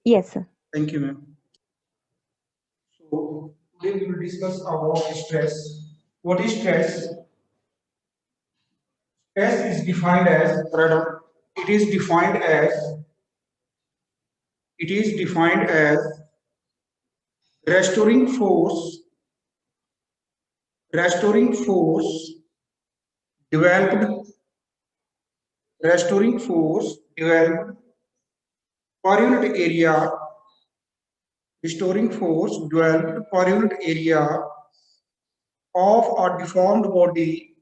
Yes, sir. Thank you, ma'am. So today we will discuss about stress. What is stress? Stress is defined as, it is defined as, it is defined as restoring force, restoring force developed, restoring force developed per unit area, restoring force developed per unit area of a deformed body,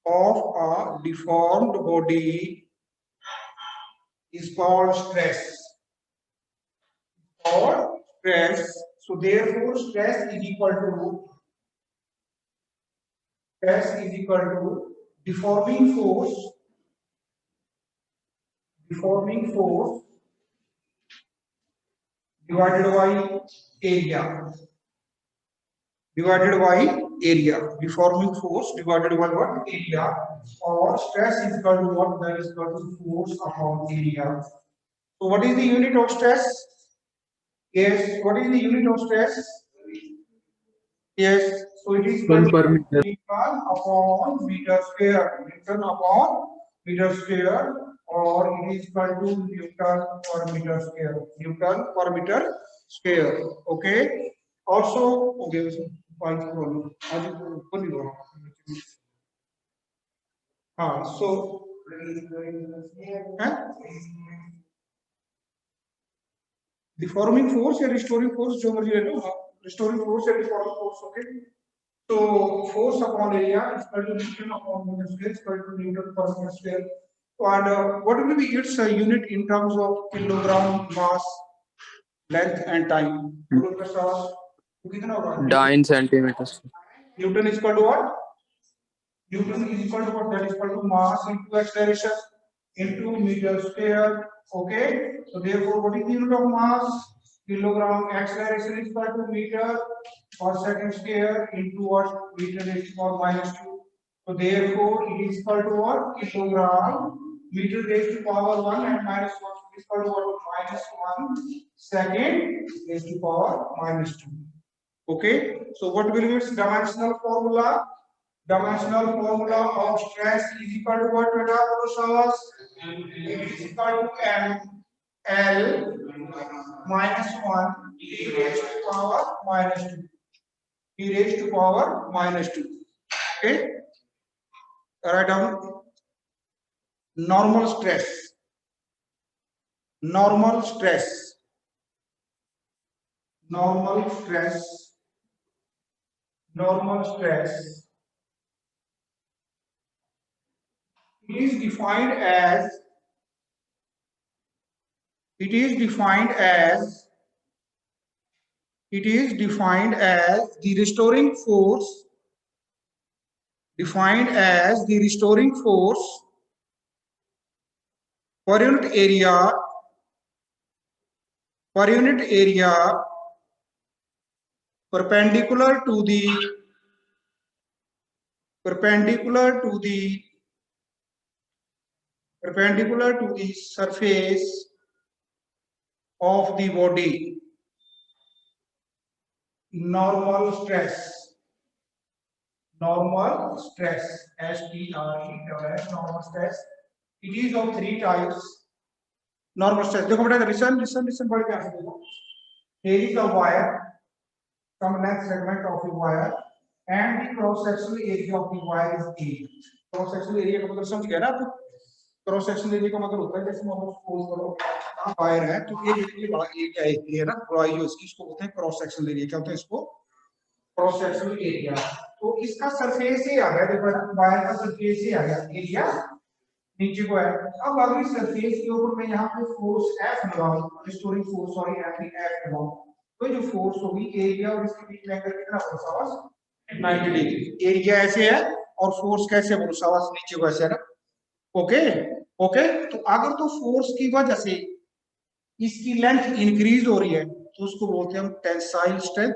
of a deformed body is called stress. Or stress. So therefore, stress is equal to deforming force, deforming force divided by area, divided by area, deforming force divided by what? Area. Or stress is equal to what? That is equal to force upon area. So what is the unit of stress? Yes, what is the unit of stress? Yes, so it is equal to Newton upon meter square, Newton upon meter square, or it is equal to Newton per meter square, Newton per meter square. Okay. Also, okay, so deforming force या restoring force जो मर्जी ले लो, restoring force या deforming force, okay. So force upon area is equal to Newton upon meter square, is equal to Newton per meter square. And what will be its unit in terms of kilogram, mass, length and time? Nine centimeters. Newton is equal to what? Newton is equal to what? That is equal to mass into acceleration into meter square. Okay. So therefore, what is the unit of mass? Kilogram. Acceleration is equal to meter per second square into what? Meter raised to power minus 2. So therefore, it is equal to what? Kilogram. Meter raised to power 1 and minus 1 is equal to what? Minus 1 second raised to power minus 2. Okay. So what will be its dimensional formula? Dimensional formula of stress is equal to what? It is equal to M L minus 1 e raised to power minus 2. E raised to power minus 2. Okay. Write down normal stress. Normal stress. Normal stress. Normal stress. It is defined as the restoring force, defined as the restoring force per unit area perpendicular to the surface of the body. Normal stress, STRESS, normal stress. It is of 3 types. Normal stress, देखो बेटा, listen बड़े ध्यान से देखो. Here is a wire, some length segment of the wire, and the cross sectional area of the wire is A. Cross sectional area का मतलब समझ गया ना आप? क्रॉस सेक्शन एरिया का मतलब होता है जैसे मान लो सपोज करो वायर है, तो ये बड़ा एरिया है ना, चौड़ाई जो इसको बोलते हैं क्रॉस सेक्शनल एरिया. क्या होता है इसको? Cross sectional area. तो इसका सरफेस ही आ गया, देखो वायर का सरफेस ही आ गया, एरिया नीचे को है. अब अगर सरफेस के ऊपर मैं यहाँ पे फोर्स F लगाऊं, रिस्टोरिंग फोर्स, सॉरी F लगाऊं, तो जो फोर्स होगी एरिया और इसके बीच में एंगल कितना होगा? 90 डिग्री. एरिया ऐसे है और फोर्स कैसे बोलो? नीचे को ऐसे है ना. ओके. तो अगर तो फोर्स की वजह से इसकी लेंथ इंक्रीज हो रही है तो उसको बोलते हैं हम टेंसाइल स्ट्रेंथ.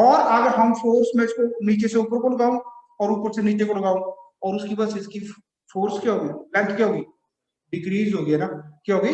और अगर हम फोर्स में इसको नीचे से ऊपर को लगाऊं और ऊपर से नीचे को लगाऊं और उसकी वजह से इसकी फोर्स क्या होगी? लेंथ क्या होगी? डिक्रीज होगी ना. क्या होगी?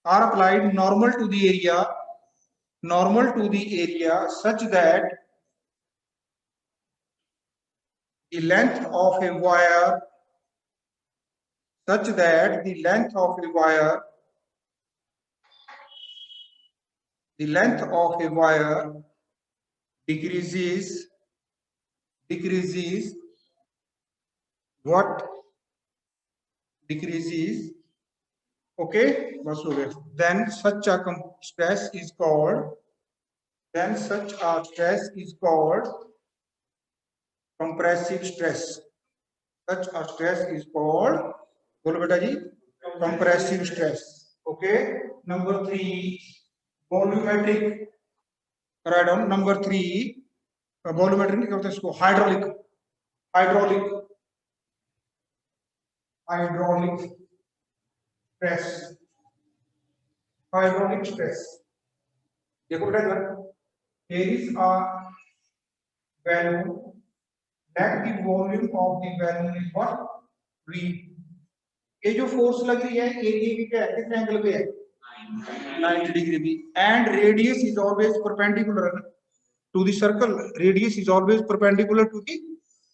are applied normal to the area such that the length of a wire decreases what decreases, okay, बस हो गया. Then such a stress is called compressive stress. Such a stress is called, बोलो बेटा जी, compressive stress. Okay. Number 3, volumetric. Write down number 3. Volumetric क्या होता है इसको? hydraulic stress. देखो बेटा इधर, here is a balloon, that the volume of the balloon is what? V. ये जो फोर्स लग रही है एरिया की क्या है, कितने एंगल पे है? 90 डिग्री भी. And radius is always perpendicular to the circle. Radius is always perpendicular to the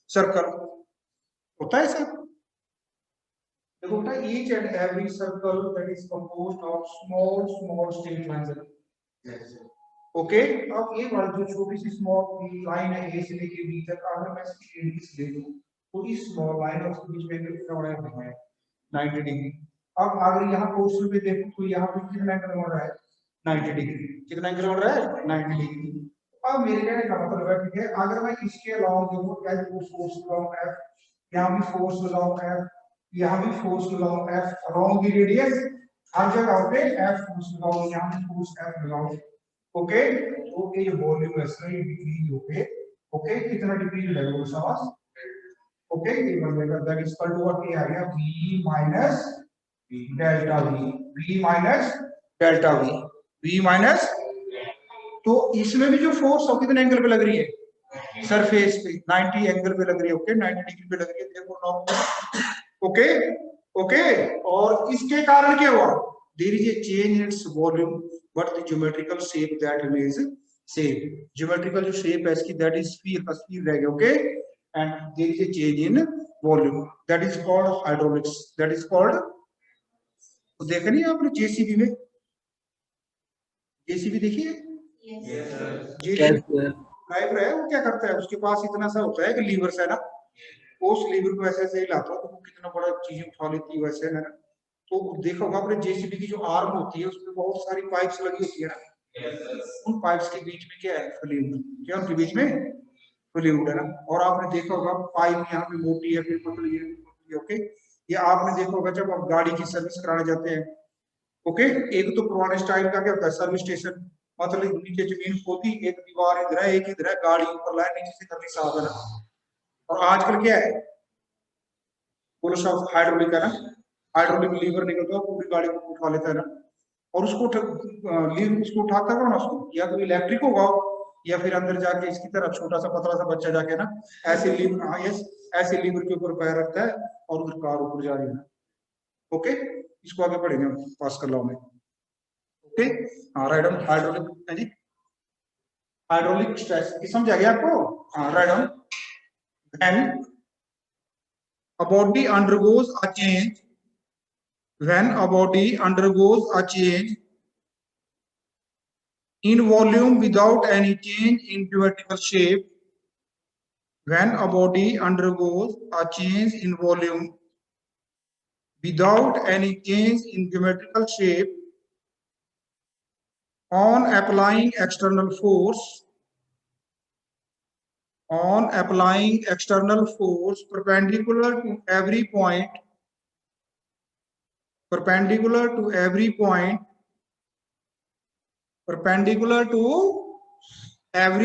circle. होता है सर? देखो बेटा, each and every circle that is composed of small straight lines. Okay. अब ये वाला जो छोटी सी स्मॉल लाइन है ए से लेके बी तक, अगर मैं इसकी रेडियस ले लूं तो इस स्मॉल लाइन और उसके बीच में एंगल कितना बड़ा है? 90 डिग्री. अब अगर यहाँ क्वेश्चन पे देखो तो यहाँ पे कितना एंगल बन रहा है? 90 डिग्री. कितना एंगल बन रहा है? 90 डिग्री. अब मेरे कहने का मतलब है, ठीक है, अगर मैं इसके अलावा देखो क्या फोर्स लगाऊं F, यहाँ भी फोर्स लगाऊं F, यहाँ भी फोर्स लगाऊं F अलोंग द रेडियस, हर जगह पे F फोर्स लगाऊं, यहाँ भी फोर्स F लगाऊं. ओके. तो ये वॉल्यूम है इसका, ये डिक्रीज हो गए. ओके. कितना डिक्रीज है वो समझ? ओके. ये बन जाएगा that is equal to what? ये आ गया V minus delta V. V minus delta V. V minus. तो इसमें भी जो फोर्स है कितने एंगल पे लग रही है? सरफेस पे 90 एंगल पे लग रही है. ओके. 90 डिग्री पे लग रही है. देखो नॉर्मल. ओके. ओके. और इसके कारण क्या हुआ? There is a change in its volume but the geometrical shape that remains same. Geometrical जो शेप है इसकी दैट इज स्फीयर का स्फीयर रहेगा. Okay. And there is a change in volume that is called hydraulics. That is called. तो देखा नहीं आपने JCB में? जेसीबी देखिए. जेसीबी ड्राइवर है, वो क्या करता है, उसके पास इतना सा होता है कि लीवर से है ना, उस लीवर को ऐसे ऐसे हिलाता है तो वो कितना बड़ा चीज उठा लेती है वैसे, है ना. तो देखा होगा आपने जेसीबी की जो आर्म होती है उसमें बहुत सारी पाइप्स लगी होती है ना. उन पाइप्स के बीच में क्या है? फ्लूइड. क्या उनके बीच में? फ्लूइड है ना. और आपने देखा होगा पाइप यहाँ पे मोटी है, फिर पतली है. ओके. ये आपने देखा होगा जब आप गाड़ी की सर्विस कराने जाते हैं. ओके. एक तो पुराने स्टाइल का क्या होता है, सर्विस स्टेशन, मतलब नीचे जमीन होती, एक दीवार इधर है, एक इधर है, गाड़ी ऊपर लाइन नीचे से करनी साफ है ना. और आजकल क्या है? बोलो सब हाइड्रोलिक है ना. हाइड्रोलिक लीवर निकलता है, पूरी गाड़ी को उठा लेता है ना. और उसको लीवर उसको उठाता है ना, उसको या तो इलेक्ट्रिक होगा या फिर अंदर जाके इसकी तरह छोटा सा पतला सा बच्चा जाके ना ऐसे लीवर, हाँ यस, ऐसे लीवर के ऊपर पैर रखता है और उधर कार ऊपर जा रही है. ओके. इसको आगे पढ़ेंगे पास कर लो में. ओके. हाँ राइट ऑन हाइड्रोलिक है जी. हाइड्रोलिक स्ट्रेस समझ आ गया आपको? हाँ right on. When a body undergoes a change, when a body undergoes a change in volume without any change in geometrical shape, when a body undergoes a change in volume without any change in geometrical shape, on applying external force perpendicular to every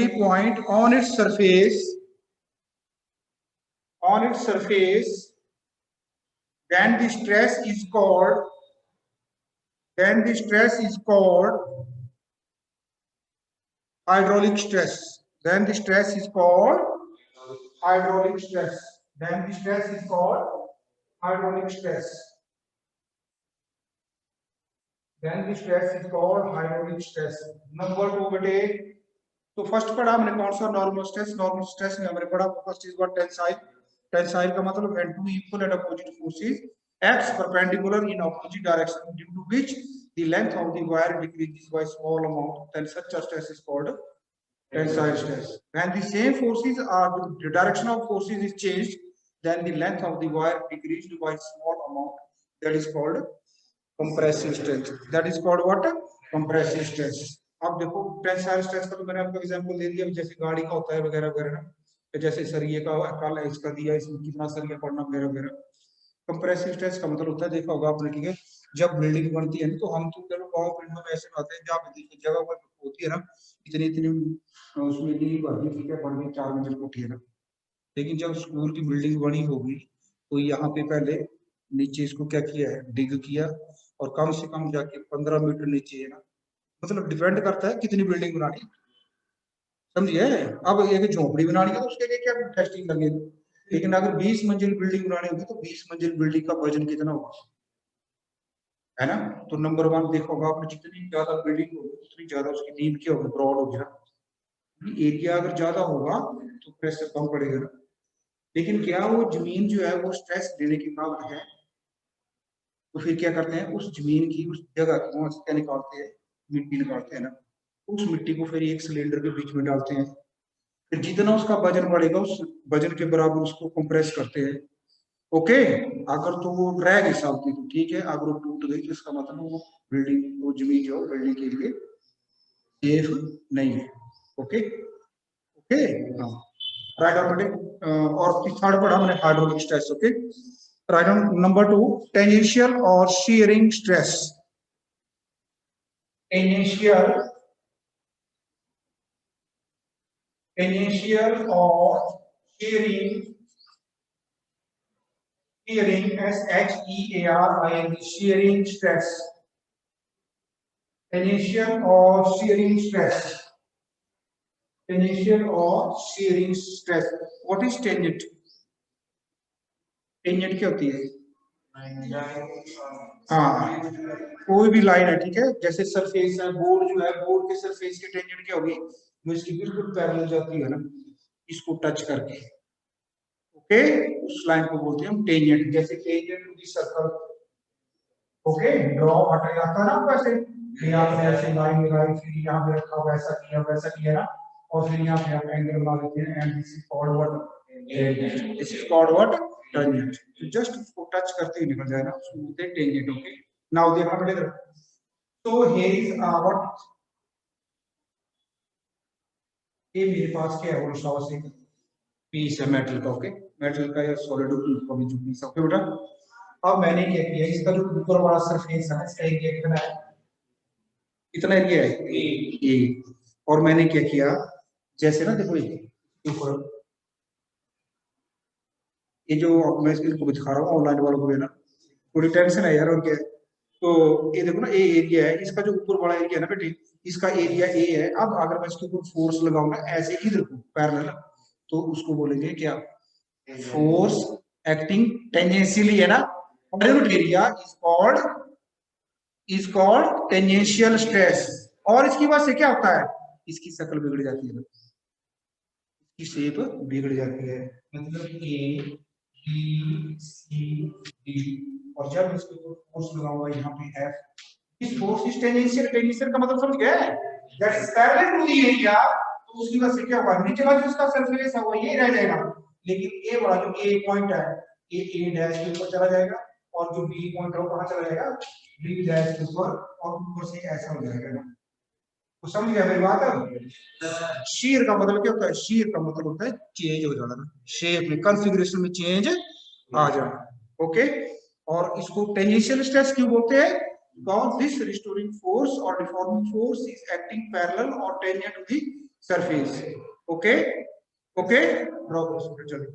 point on its surface, then the stress is called hydraulic stress. Then the stress is called hydraulic stress. then the stress is called hydraulic stress. Number 2 बेटे, तो first पढ़ा हमने कौन सा, normal stress में हमने पढ़ा first is what, tensile का मतलब when two equal and opposite forces acts perpendicular in opposite direction due to which the length of the wire decreases by small amount, then such a stress is called tensile stress. When the same forces are, the direction of forces is changed, then the length of the wire decreased by small amount, that is called compressive stress. That is called what, compressive stress. अब देखो tensile stress का तो मैंने आपको example दे दिया, जैसे गाड़ी का होता है वगैरह वगैरह ना, जैसे सरिये का कल इसका दिया, इसमें कितना सरिया पड़ना वगैरह वगैरह। कंप्रेसिव स्ट्रेस का मतलब होता है, देखा होगा आपने, ठीक है, जब बिल्डिंग बनती है तो हम तो चलो गाँव पिंडों में ऐसे आते हैं जहाँ देखिए जगह पर होती है ना, इतनी इतनी उसमें नींव भर दी, ठीक है, बन गई 4 मंजिल कोठी है ना, लेकिन जब स्कूल की बिल्डिंग बनी होगी तो यहाँ पे पहले नीचे इसको क्या किया है, डिग किया, और कम से कम जाके 15 मीटर नीचे है ना, मतलब डिपेंड करता है कितनी बिल्डिंग बनानी है, समझिए। अब एक झोपड़ी बनानी है तो उसके लिए क्या टेस्टिंग लगेगी, लेकिन अगर 20 मंजिल बिल्डिंग बनानी होगी तो 20 मंजिल बिल्डिंग का वजन कितना होगा, है ना। तो नंबर 1 देखोगा आपने, जितनी ज्यादा बिल्डिंग होगी उतनी ज्यादा उसकी नींव क्या होगी, ब्रॉड होगी ना, एरिया अगर ज्यादा होगा तो प्रेशर कम पड़ेगा ना। लेकिन क्या वो जमीन जो है वो स्ट्रेस देने की काबिल है, तो फिर क्या करते हैं, उस जमीन की उस जगह को क्या निकालते हैं, मिट्टी निकालते हैं ना, उस मिट्टी को फिर एक सिलेंडर के बीच में डालते हैं, फिर जितना उसका वजन बढ़ेगा उस वजन के बराबर उसको कंप्रेस करते हैं। ओके, अगर तो वो ड्रैग हिसाब की तो ठीक है, अगर वो टूट गई तो इसका मतलब वो बिल्डिंग, वो जमीन जो बिल्डिंग के लिए सेफ नहीं है। ओके ओके, हाँ, राइट ऑन बेटे। और थर्ड पढ़ा हमने hydraulic stress. Okay, right on. Number 2, tangential और शीयरिंग स्ट्रेस। टेंजेंशियल और shearing, SHEARING, shearing stress. Tangential or shearing stress. Tangential or shearing stress. What is tangent? Tangent क्या होती है? हाँ, कोई भी लाइन है, ठीक है, जैसे सरफेस है, बोर्ड जो है, बोर्ड के सरफेस की टेंजेंट क्या होगी, जो इसकी बिल्कुल पैरेलल जाती है ना, इसको टच करके, ओके, उस लाइन को बोलते हैं हम टेंजेंट। जैसे tangent to the circle, okay, draw हटा जाता है ना वैसे, फिर आपने ऐसे लाइन लगाई, फिर यहाँ पे रखा, वैसा किया ना, और फिर यहाँ पे आप एंगल लगा देते हैं, and this is called what, this is called what, tangent. तो जस्ट उसको टच करते ही निकल जाए ना, उसको बोलते हैं टेंजेंट। ओके, नाउ देखना बेटा, तो हियर इज व्हाट, ये मेरे पास क्या है, वो सॉस एक पीस है मेटल का। ओके, मेटल का या सॉलिड का भी जो पीस है, ओके बेटा। अब मैंने क्या किया, इसका जो ऊपर वाला सरफेस है इसका एरिया कितना है, कितना एरिया है, ए। और मैंने क्या किया, जैसे ना देखो ये ऊपर, ये जो मैं इसको दिखा रहा हूँ ऑनलाइन वालों को भी ना, थोड़ी टेंशन है यार, और क्या है, तो ये देखो ना, ए एरिया है, इसका जो ऊपर वाला एरिया है ना बेटे, इसका एरिया ए है। अब अगर मैं इसके ऊपर फोर्स लगाऊंगा ऐसे इधर को पैरेलल, तो उसको बोलेंगे क्या, फोर्स एक्टिंग टेंजेंशियली, है ना, area is called tangential stress. और इसकी वजह से क्या होता है, इसकी शक्ल बिगड़ जाती है, इसकी शेप बिगड़ जाती है, मतलब ए बी सी डी, और जब इसके ऊपर फोर्स लगा हुआ है यहाँ पे एफ, इस फोर्स इज टेंजेंशियल, टेंजेंशियल का मतलब समझ गए, that is parallel to the area, तो उसकी वजह से क्या होगा, नीचे वाला जो इसका सरफेस है वो ये रह जाएगा, लेकिन ए वाला जो ए पॉइंट है, ए डैश के ऊपर चला जाएगा, और जो बी पॉइंट है वो कहां चला जाएगा, बी डैश के ऊपर, और ऊपर से ऐसा हो जाएगा ना, तो समझ गया मेरी बात। शीयर का मतलब क्या होता है, शीयर का मतलब होता है चेंज हो जाना, शेप में, कॉन्फ़िगरेशन में चेंज आ जाना। ओके, और इसको टेंजेंशियल स्ट्रेस क्यों बोलते हैं, because this restoring force or deforming force is acting parallel or tangent to the surface. Okay, okay, draw करो, चलो।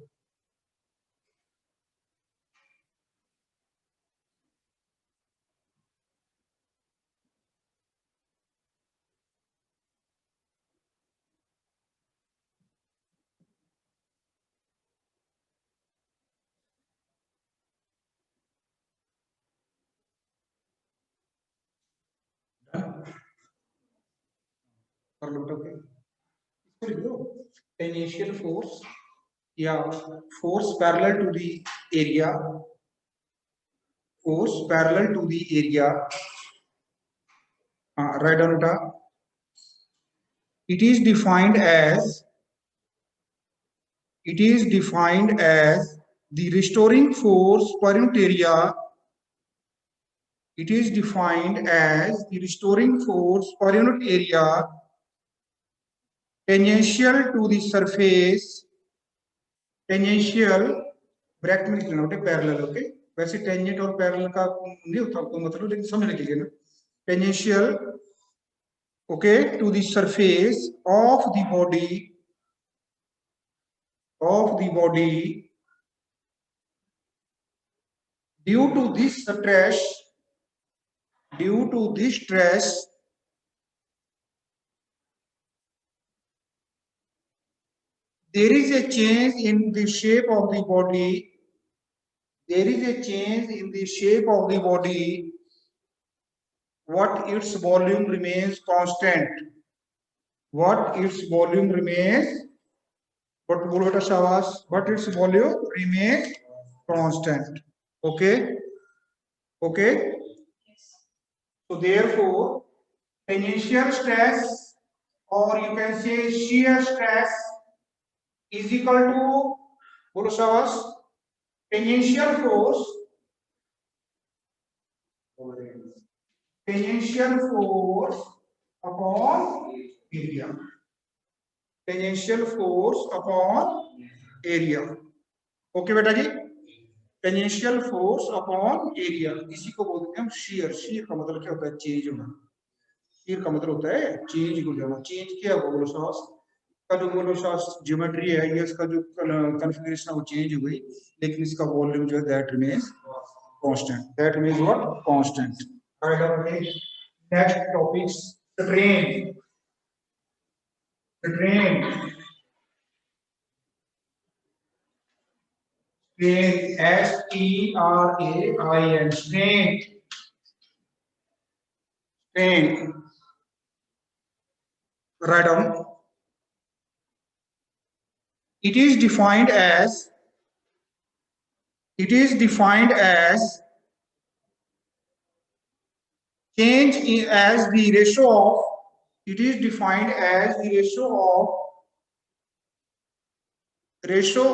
कर लो बेटा, ओके इसको लिख दो, टेंजेंशियल फोर्स या force parallel to the area, force parallel to the area, write down it. It is defined as the restoring force per unit area. It is defined as the restoring force per unit area tangential to the surface, tangential bracket में लिखना होता है parallel, okay वैसे tangent और parallel का नहीं होता तो मतलब, लेकिन समझने के लिए ना tangential, okay, to the surface of the body due to this stress there is a change in the shape of the body, what its volume remains constant, what its volume remains constant, okay. So therefore tangential stress, or you can say shear stress, is equal to tangential force upon area. Tangential force upon area. Okay बेटा जी, tangential force upon area, इसी को बोलते हैं हम share. Share का मतलब क्या होता है? चेंज होना। शेयर का मतलब होता है चेंज हो जाना। चेंज क्या होगा बोलो साहस का, जो बोलो साहस ज्योमेट्री है ये, इसका जो कॉन्फ़िगरेशन है वो चेंज हो गई, लेकिन इसका वॉल्यूम जो है that remains constant, that means what? Constant. Next topic strain. Strain STRAIN, strain. Write down. It is defined as change in, as the ratio of, it is defined as the ratio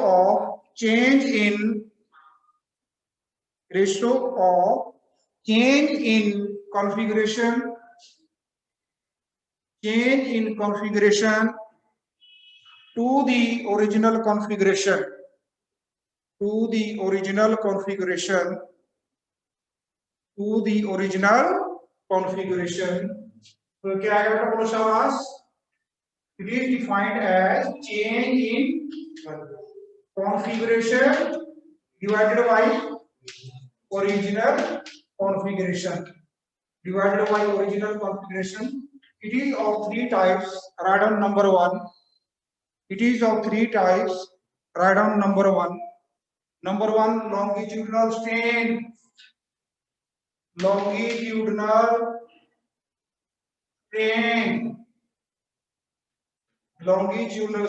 of change in configuration, to the original configuration, तो क्या आएगा बेटा बोलो शाबाश? It is defined as change in configuration divided by original configuration. It is of three types. Write down number one. It is of three types. Write down number one. Number one, longitudinal strain. Longitudinal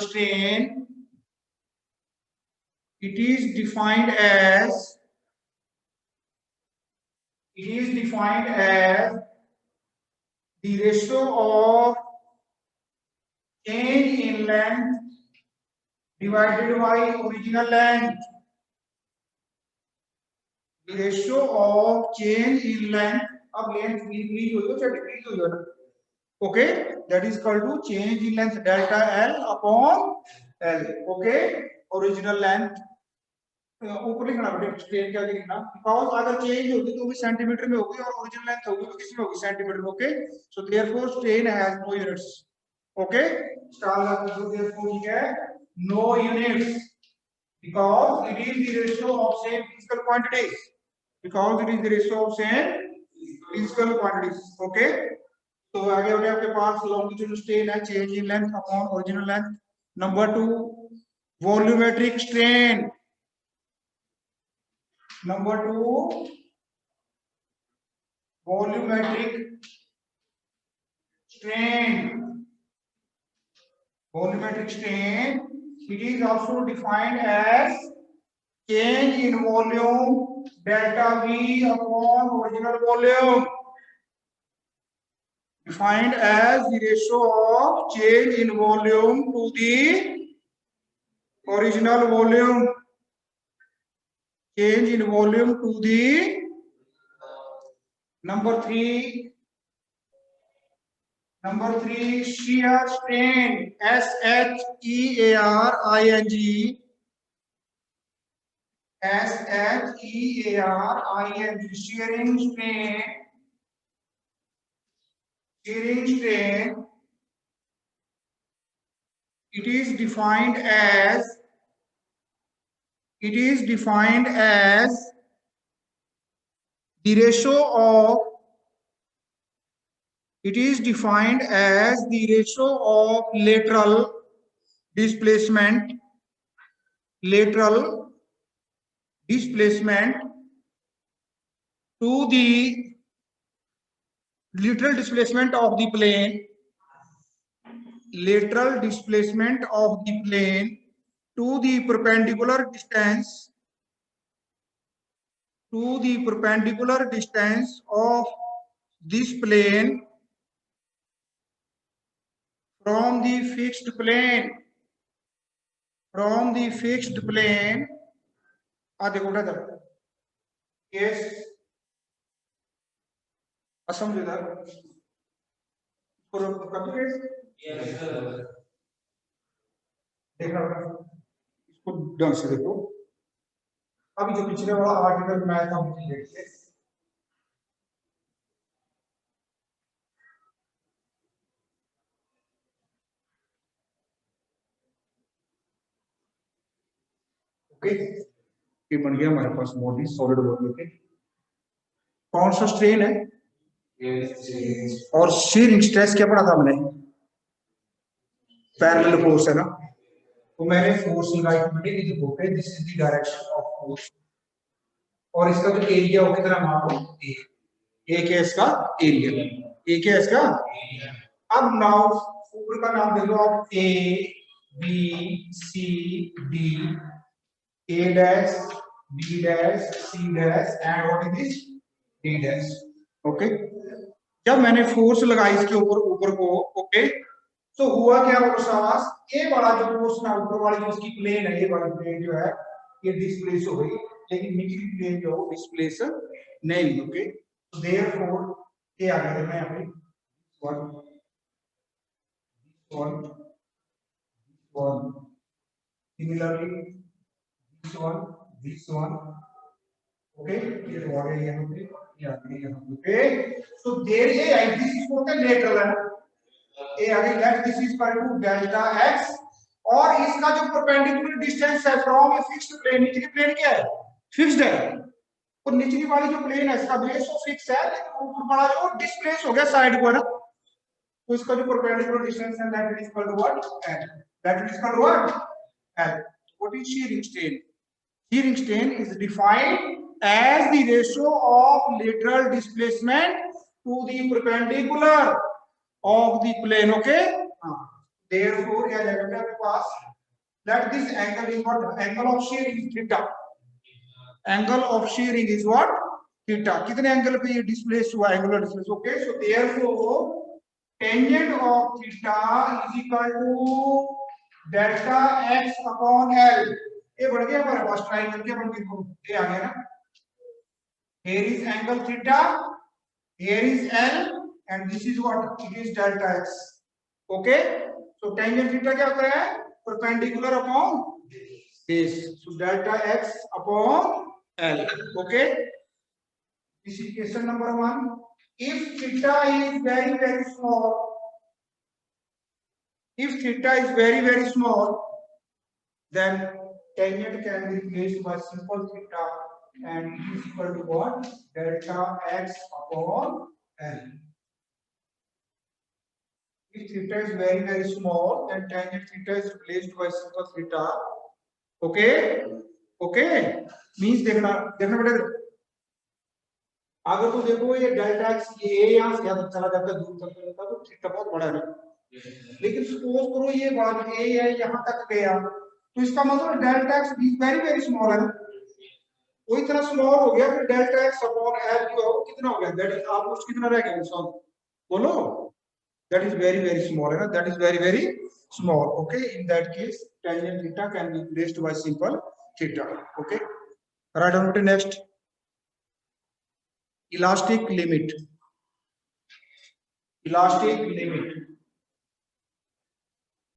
strain. It is defined as the ratio of change in length divided by original length. The ratio of change in length, अब length increase हो या decrease हो ना, okay, that is called to change in length delta L upon L, okay, original length ऊपर लिखना बेटे, strain क्या लिखना, बिकॉज अगर चेंज होगी तो भी सेंटीमीटर में होगी और ओरिजिनल लेंथ होगी तो किसमें होगी? सेंटीमीटर में, okay. So therefore strain has no units, okay. Star लगा दो, देयरफॉर ये है no units because it is the ratio of same physical quantities, okay। तो आगे हो गया आपके पास longitudinal strain है, change in length upon original length। Number 2 volumetric strain, number 2 volumetric strain, Volumetric strain, it is also defined as change in volume delta V upon original volume. Defined as the ratio of change in volume to the original volume. Change in volume to the number 3. Number 3, shear strain, SHEARING. SHEARING, shearing strain. Shearing strain, it is defined as the ratio of lateral displacement to the lateral displacement of the plane to the perpendicular distance of this plane from the fixed plane. देखो इधर case Assam इधर देखना इसको ढंग से देखो। अभी जो पिछले वाला आर्टिकल बनाया था मुझे देखिए, ओके ये बन गया हमारे पास बॉडी, सॉलिड बॉडी। ओके, कौन सा स्ट्रेन है और शीयरिंग स्ट्रेस क्या पढ़ा था हमने? पैरेलल फोर्स है ना, तो मैंने फोर्स लगाई थी, okay this is the direction of force, और इसका जो एरिया वो कितना मान लो ए के इसका एरिया, अब नाउ ऊपर का नाम दे दो आप A B C D, A dash B dash C dash and what is this D dash. Okay, जब मैंने फोर्स लगाई इसके ऊपर को, ओके तो हुआ क्या बॉस, ए वाला जो फोर्स ना ऊपर वाली जो इसकी प्लेन है, ये वाली प्लेन जो है ये डिस्प्लेस हो गई, लेकिन निचली प्लेन जो डिस्प्लेस नहीं। ओके, तो देयरफॉर ये आ गया मैं यहाँ पे 1 similarly this one okay, ये तो आ गया यहाँ पे, ये आ गया यहाँ पे। Okay, so there is this is for the lateral है, ये आ गई that this is equal to delta x, और इसका जो परपेंडिकुलर डिस्टेंस है फ्रॉम ए फिक्स्ड प्लेन, निचली प्लेन क्या है फिक्स्ड है, और निचली वाली जो प्लेन है इसका बेस तो फिक्स है, लेकिन ऊपर वाला जो डिस्प्लेस हो गया साइड को है ना, तो इसका जो परपेंडिकुलर डिस्टेंस है that is equal to what l, that is equal to what l। what is shearing strain? Shearing strain is defined as the ratio of lateral displacement to the perpendicular of the plane। okay, therefore क्या जाएगा आपके पास, that this angle is what, angle of shearing is theta, angle of shearing is what theta, कितने angle पे ये displace हुआ, angular displace. Okay, so therefore tangent of theta is equal to delta x upon l। ये बढ़ गया हमारे पास triangle के बन गए, ये आ गया ना, here is angle theta, here is l and this is what, it is delta x। okay, so tangent theta क्या होता है, perpendicular upon base, so delta x upon l। okay, this is question number 1। if theta is very small, then tangent can be replaced by simple theta and it is equal to what, delta x upon l। if theta is very small, then tangent theta is replaced by simple theta। okay, means देखना बेटा, अगर तो देखो ये delta x ये यहां से चला जाता है दूर तक जाता, तो थीटा बहुत बड़ा है, लेकिन सपोज करो ये वन ए है यहाँ तक गया, तो इसका मतलब delta x very very small है, वो इतना स्मॉल हो गया, फिर डेल्टा एक्स अपॉन एल जो है वो कितना हो गया, दैट इज ऑलमोस्ट कितना रह गया सॉल्व, बोलो, that is very very small है ना, that is very very small. Okay, in that case tangent theta can be replaced by simple theta. Okay, right on to next, elastic limit, elastic limit